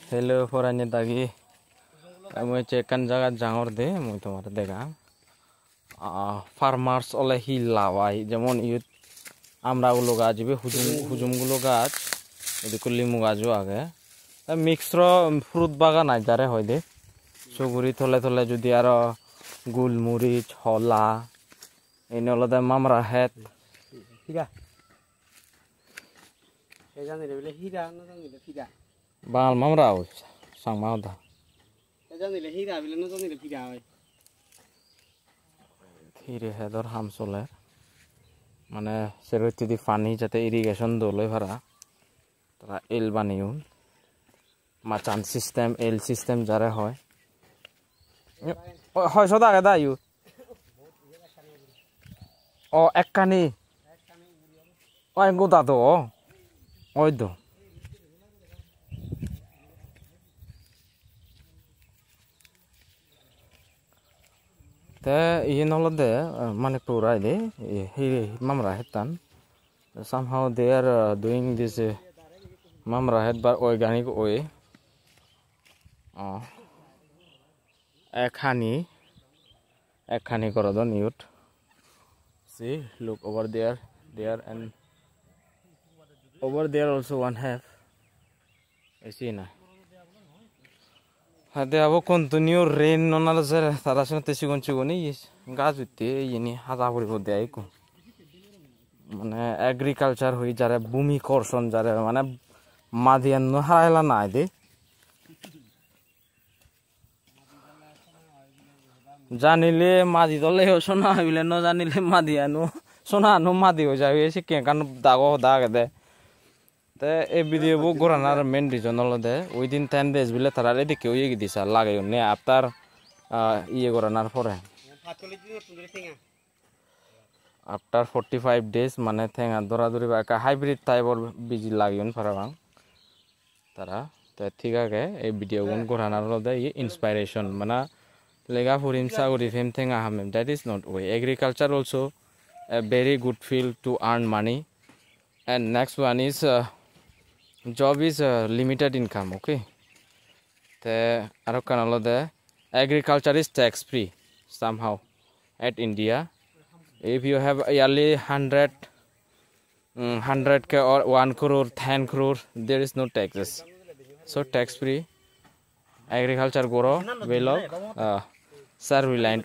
Hello foranya tagi moi cekan jaga jangor de moi tomar dega farmers ole hi lawai jemon ইউত আমরা গুলো গাছ হবে হুজুম গুলো গাছ এদিকে লিমু গাছও আগে মিক্সর ফ্রুট বাগান আই যারে হয় দে সুগুরি থলে থলে যদি আর গুলমরিচ হলা এই নলদে মামরা হেত হিরা এই জানি রে হিরা না জানি রে ফিরা বাল মামরা ও সাংমা দা এই জানি রে হিরা বিলে না জানি রে ফিরা হয় ধীরে হেদর হাম চলে মানে সেরতি দি পানি যাতে ইরিগেশন দলই ভাড়া তারা এল বানিউন মাচান সিস্টেম এল সিস্টেম যারে হয় হয় সদা আগে দা ইউ ও একখানি ওই গোদা তো ওই তো te iyan olode Manipur aide mamra hetan somehow they are doing this mamra het by organic way ekhani korodon youth see look over there and over there also one have I see na hade abo continue rain nonal zer tarasone te sigon chigoni gaz utte yini haza puri bodde aiko mane agriculture hoi jare bhumi korson jare mane madian no haraila na de janile madi dole sona bile no janile madianu sona no madi ho jabe se ke kan dago dagade te e video bo goranar main reason olode within 10 days bile tara ready ke oye gidisa lagay ne after iye goranar pore after 45 days mane thenga dora dori ba ka hybrid type or biji lagion parabang tara te thigage e video gon goranar olode ye inspiration mana lega purim sagori fem thenga hamem that is not way agriculture also a very good field to earn money and next one is job is limited income okay te aro kanalode agriculture is tax free somehow at India if you have yearly 100k or 1 crore 10 crore there is no taxes so tax free agriculture goro velok self reliant